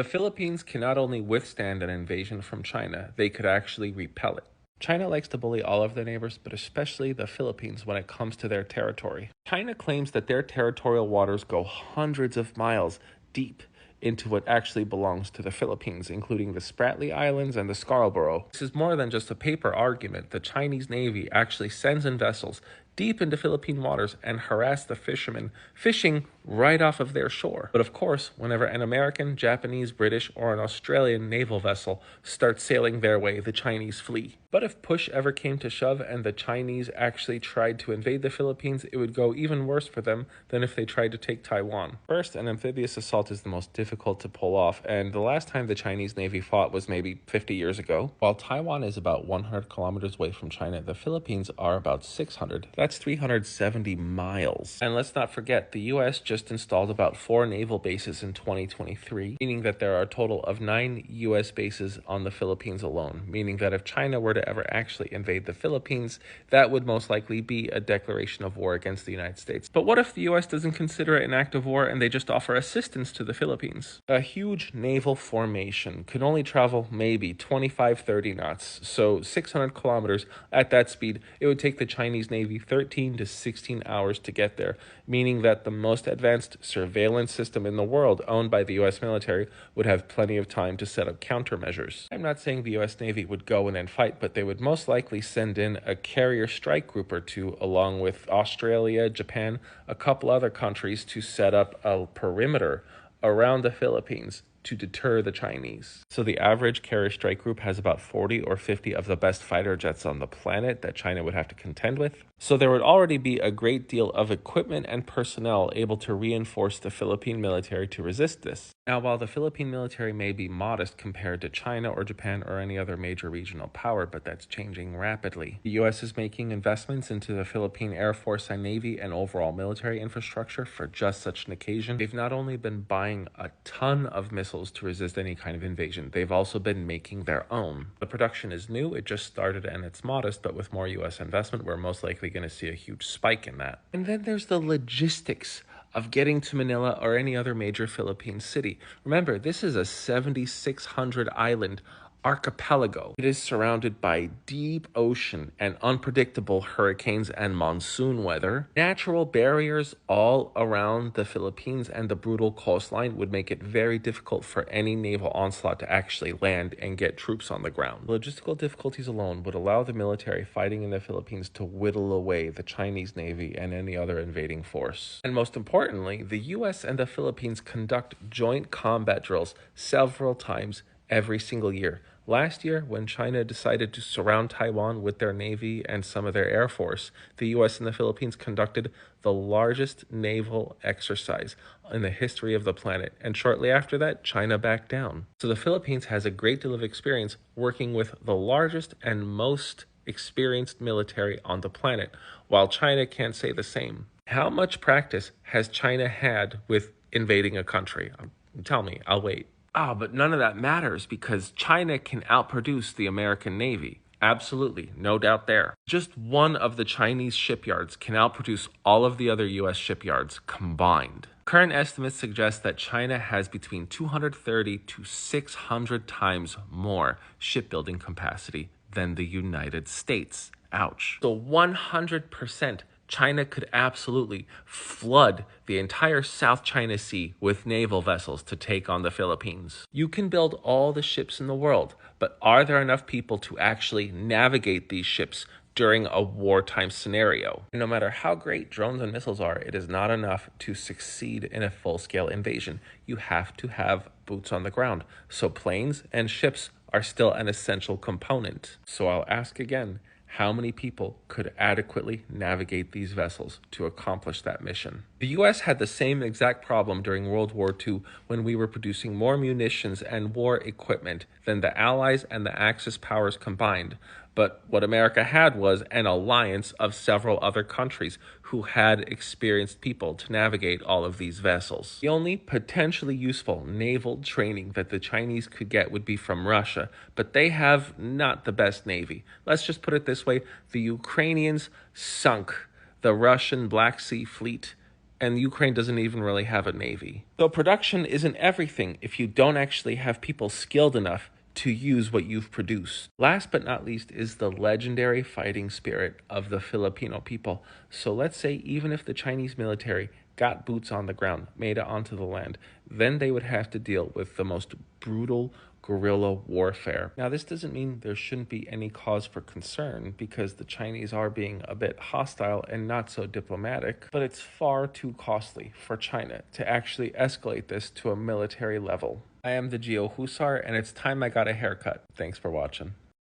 The Philippines can not only withstand an invasion from China, they could actually repel it. China likes to bully all of their neighbors, but especially the Philippines when it comes to their territory. China claims that their territorial waters go hundreds of miles deep into what actually belongs to the Philippines, including the Spratly Islands and the Scarborough. This is more than just a paper argument. The Chinese Navy actually sends in vessels deep into Philippine waters and harass the fishermen fishing right off of their shore. But of course, whenever an American, Japanese, British, or an Australian naval vessel starts sailing their way, the Chinese flee. But if push ever came to shove and the Chinese actually tried to invade the Philippines, it would go even worse for them than if they tried to take Taiwan. First, an amphibious assault is the most difficult to pull off, and the last time the Chinese Navy fought was maybe 50 years ago. While Taiwan is about 100 kilometers away from China, the Philippines are about 600. That's 370 miles. And let's not forget, the US just installed about 4 naval bases in 2023, meaning that there are a total of 9 US bases on the Philippines alone, meaning that if China were to ever actually invade the Philippines, that would most likely be a declaration of war against the United States. But what if the US doesn't consider it an act of war and they just offer assistance to the Philippines? A huge naval formation could only travel maybe 25-30 knots, so 600 kilometers. At that speed, it would take the Chinese Navy 13 to 16 hours to get there, meaning that the most advanced surveillance system in the world, owned by the US military, would have plenty of time to set up countermeasures. I'm not saying the US Navy would go in and fight, but they would most likely send in a carrier strike group or two, along with Australia, Japan, a couple other countries, to set up a perimeter around the Philippines to deter the Chinese. So the average carrier strike group has about 40 or 50 of the best fighter jets on the planet that China would have to contend with. So there would already be a great deal of equipment and personnel able to reinforce the Philippine military to resist this. Now, while the Philippine military may be modest compared to China or Japan or any other major regional power, but that's changing rapidly. The US is making investments into the Philippine Air Force and Navy and overall military infrastructure for just such an occasion. They've not only been buying a ton of missiles to resist any kind of invasion, they've also been making their own. The production is new, it just started and it's modest, but with more US investment, we're most likely going to see a huge spike in that. And then there's the logistics of getting to Manila or any other major Philippine city. Remember, this is a 7,600 island archipelago. It is surrounded by deep ocean and unpredictable hurricanes and monsoon weather. Natural barriers all around the Philippines and the brutal coastline would make it very difficult for any naval onslaught to actually land and get troops on the ground. Logistical difficulties alone would allow the military fighting in the Philippines to whittle away the Chinese Navy and any other invading force. And most importantly, the US and the Philippines conduct joint combat drills several times every single year. Last year, when China decided to surround Taiwan with their Navy and some of their Air Force, the US and the Philippines conducted the largest naval exercise in the history of the planet. And shortly after that, China backed down. So the Philippines has a great deal of experience working with the largest and most experienced military on the planet, while China can't say the same. How much practice has China had with invading a country? Tell me, I'll wait. But none of that matters because China can outproduce the American Navy. Absolutely, no doubt there. Just one of the Chinese shipyards can outproduce all of the other US shipyards combined. Current estimates suggest that China has between 230 to 600 times more shipbuilding capacity than the United States. Ouch. So 100%. China could absolutely flood the entire South China Sea with naval vessels to take on the Philippines. You can build all the ships in the world, but are there enough people to actually navigate these ships during a wartime scenario? No matter how great drones and missiles are, it is not enough to succeed in a full-scale invasion. You have to have boots on the ground. So planes and ships are still an essential component. So I'll ask again, how many people could adequately navigate these vessels to accomplish that mission? The US had the same exact problem during World War II when we were producing more munitions and war equipment than the Allies and the Axis powers combined. But what America had was an alliance of several other countries who had experienced people to navigate all of these vessels. The only potentially useful naval training that the Chinese could get would be from Russia, but they have not the best navy. Let's just put it this way, the Ukrainians sunk the Russian Black Sea Fleet and Ukraine doesn't even really have a navy. So production isn't everything if you don't actually have people skilled enough to use what you've produced. Last but not least is the legendary fighting spirit of the Filipino people. So let's say even if the Chinese military got boots on the ground, made it onto the land, then they would have to deal with the most brutal guerrilla warfare. Now, this doesn't mean there shouldn't be any cause for concern because the Chinese are being a bit hostile and not so diplomatic, but it's far too costly for China to actually escalate this to a military level. I am the Geo Husar, and it's time I got a haircut. Thanks for watching.